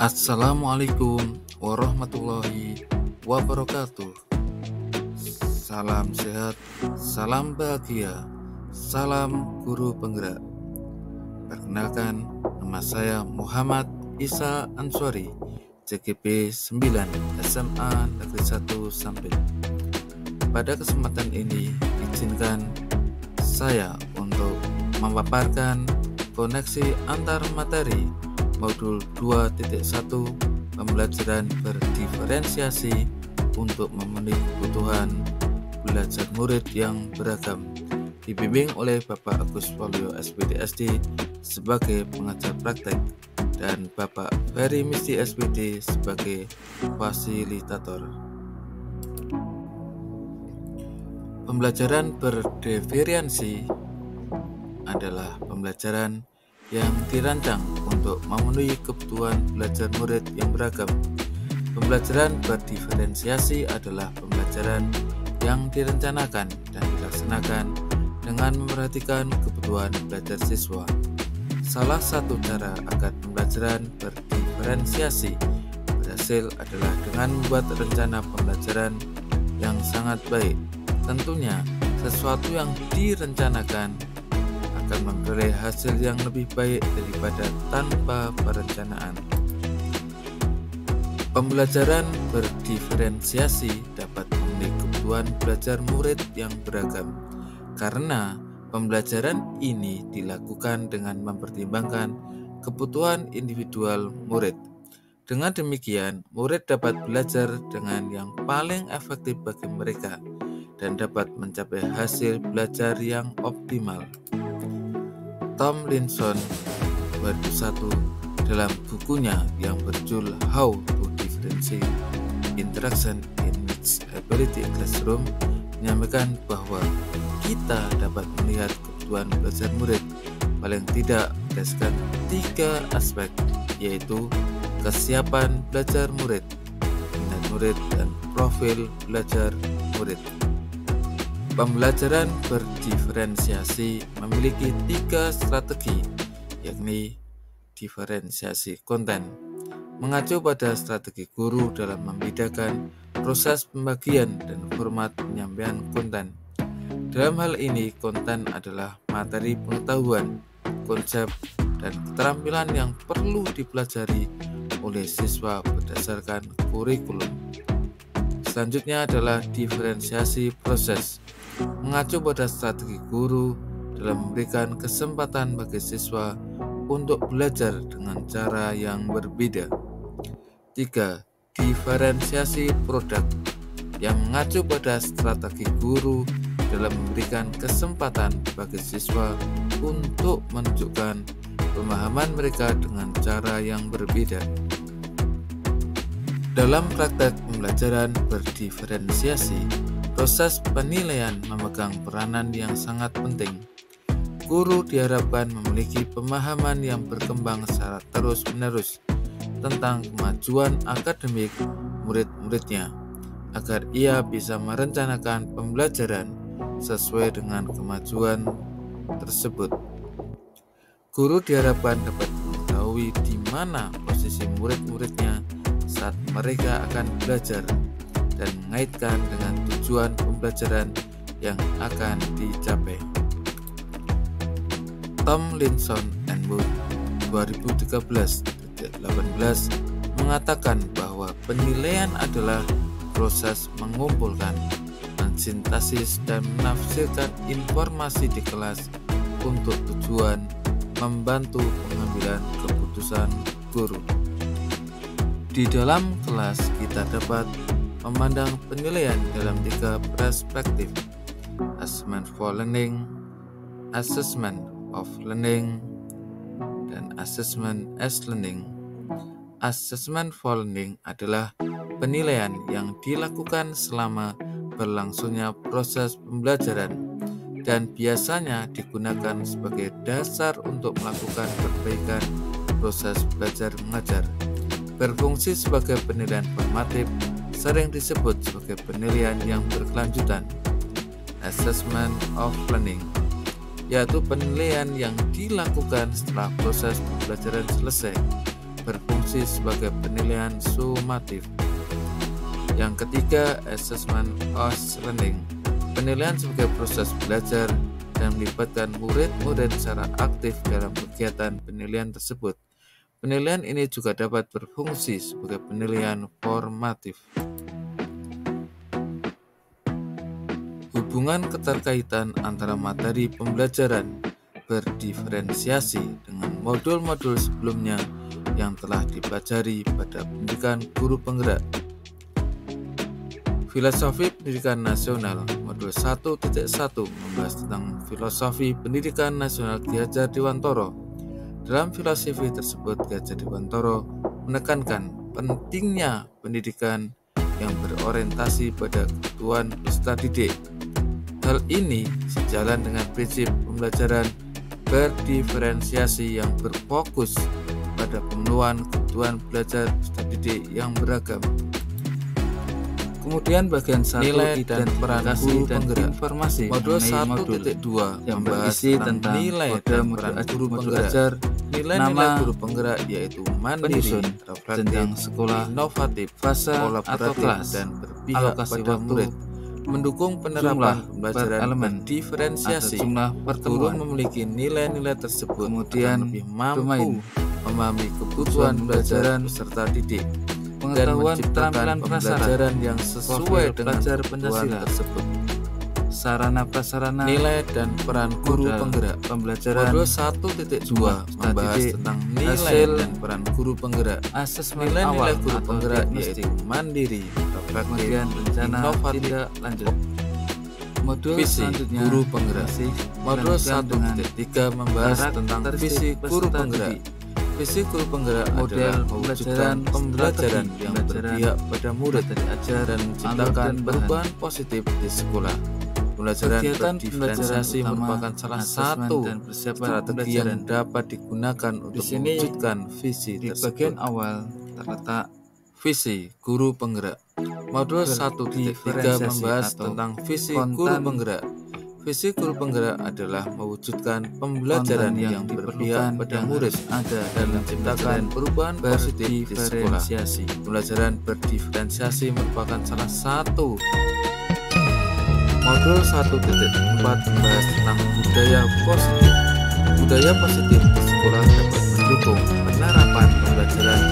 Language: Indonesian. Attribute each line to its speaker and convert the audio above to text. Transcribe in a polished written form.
Speaker 1: Assalamualaikum warahmatullahi wabarakatuh. Salam sehat, salam bahagia, salam guru penggerak. Perkenalkan, nama saya Muhammad Isa Ansori, CGP 9 SMA Negeri 1 Sampit. Pada kesempatan ini, izinkan saya untuk memaparkan koneksi antar materi Modul 2.1 Pembelajaran berdiferensiasi untuk memenuhi kebutuhan belajar murid yang beragam, dibimbing oleh Bapak Agus Waluyo SPD SD sebagai pengajar praktek dan Bapak Ferry Misty SPD sebagai fasilitator. Pembelajaran berdiferensiasi adalah pembelajaran yang dirancang untuk memenuhi kebutuhan belajar murid yang beragam. Pembelajaran berdiferensiasi adalah pembelajaran yang direncanakan dan dilaksanakan dengan memperhatikan kebutuhan belajar siswa. Salah satu cara agar pembelajaran berdiferensiasi berhasil adalah dengan membuat rencana pembelajaran yang sangat baik. Tentunya, sesuatu yang direncanakan akan memperoleh hasil yang lebih baik daripada tanpa perencanaan. Pembelajaran berdiferensiasi dapat memenuhi kebutuhan belajar murid yang beragam, karena pembelajaran ini dilakukan dengan mempertimbangkan kebutuhan individual murid. Dengan demikian, murid dapat belajar dengan yang paling efektif bagi mereka dan dapat mencapai hasil belajar yang optimal. Tomlinson 2001 dalam bukunya yang berjudul How to Differentiate Interaction in Mixed Ability Classroom menyampaikan bahwa kita dapat melihat kebutuhan belajar murid paling tidak berdasarkan 3 aspek, yaitu kesiapan belajar murid, minat murid, dan profil belajar murid. Pembelajaran berdiferensiasi memiliki 3 strategi, yakni diferensiasi konten, mengacu pada strategi guru dalam membedakan proses pembagian dan format penyampaian konten. Dalam hal ini, konten adalah materi pengetahuan, konsep, dan keterampilan yang perlu dipelajari oleh siswa berdasarkan kurikulum. Selanjutnya adalah diferensiasi proses, mengacu pada strategi guru dalam memberikan kesempatan bagi siswa untuk belajar dengan cara yang berbeda. 3. Diferensiasi produk, yang mengacu pada strategi guru dalam memberikan kesempatan bagi siswa untuk menunjukkan pemahaman mereka dengan cara yang berbeda. Dalam praktek pembelajaran berdiferensiasi, proses penilaian memegang peranan yang sangat penting. Guru diharapkan memiliki pemahaman yang berkembang secara terus-menerus tentang kemajuan akademik murid-muridnya, agar ia bisa merencanakan pembelajaran sesuai dengan kemajuan tersebut. Guru diharapkan dapat mengetahui di mana posisi murid-muridnya saat mereka akan belajar dan mengaitkan dengan tujuan pembelajaran yang akan dicapai. Tomlinson and Wood 2013-18 mengatakan bahwa penilaian adalah proses mengumpulkan, mensintesis, dan menafsirkan informasi di kelas untuk tujuan membantu pengambilan keputusan guru. Di dalam kelas kita dapat memandang penilaian dalam 3 perspektif: assessment for learning, assessment of learning, dan assessment as learning. Assessment for learning adalah penilaian yang dilakukan selama berlangsungnya proses pembelajaran dan biasanya digunakan sebagai dasar untuk melakukan perbaikan proses belajar mengajar. Berfungsi sebagai penilaian formatif, sering disebut sebagai penilaian yang berkelanjutan. Assessment of learning, yaitu penilaian yang dilakukan setelah proses pembelajaran selesai berfungsi sebagai penilaian sumatif. Yang ketiga, assessment as learning. Penilaian sebagai proses belajar dan melibatkan murid-murid secara aktif dalam kegiatan penilaian tersebut. Penilaian ini juga dapat berfungsi sebagai penilaian formatif. Hubungan keterkaitan antara materi pembelajaran berdiferensiasi dengan modul-modul sebelumnya yang telah dipelajari pada pendidikan guru penggerak. Filosofi Pendidikan Nasional Modul 1.1 membahas tentang filosofi pendidikan nasional Ki Hajar Dewantoro. Dalam filosofi tersebut, Ki Hajar Dewantoro menekankan pentingnya pendidikan yang berorientasi pada kebutuhan peserta didik. Hal ini sejalan dengan prinsip pembelajaran berdiferensiasi yang berfokus pada pemenuhan kebutuhan belajar peserta didik yang beragam. Kemudian bagian 1, nilai dan peran guru penggerak. Informasi modul 1.2 yang berisi tentang nilai dan peran guru penggerak. Nilai-nilai guru penggerak yaitu mandiri, reflektif, sekolah, inovatif, fase atau kelas, dan berpihak pada murid, mendukung penerapan pembelajaran berdiferensiasi. Guru memiliki nilai-nilai tersebut kemudian lebih mampu memahami kebutuhan pembelajaran peserta didik dan menciptakan pembelajaran yang sesuai dengan kebutuhan tersebut. Sarana prasarana, nilai dan peran guru penggerak. Pembelajaran modul 1.2 membahas tentang nilai dan peran guru penggerak. Nilai-nilai guru penggerak yaitu mandiri, reflektif, inovatif, lanjut. Modul visi guru penggerak. Modul 1.3 membahas tentang visi guru penggerak. Visi guru penggerak adalah mewujudkan pembelajaran yang berpihak pada murid dan menciptakan perubahan positif di sekolah. Pembelajaran berdiferensiasi merupakan salah satu strategi yang dapat digunakan untuk mewujudkan visi tersebut. Di bagian awal terletak visi guru penggerak. Modul 1.3 membahas tentang visi guru penggerak. Visi guru penggerak adalah mewujudkan pembelajaran yang berpihak pada murid dan menciptakan perubahan positif di sekolah. Pembelajaran berdiferensiasi merupakan salah satu. Modul 1.4 membahas tentang budaya positif. Budaya positif di sekolah dapat mendukung penerapan pembelajaran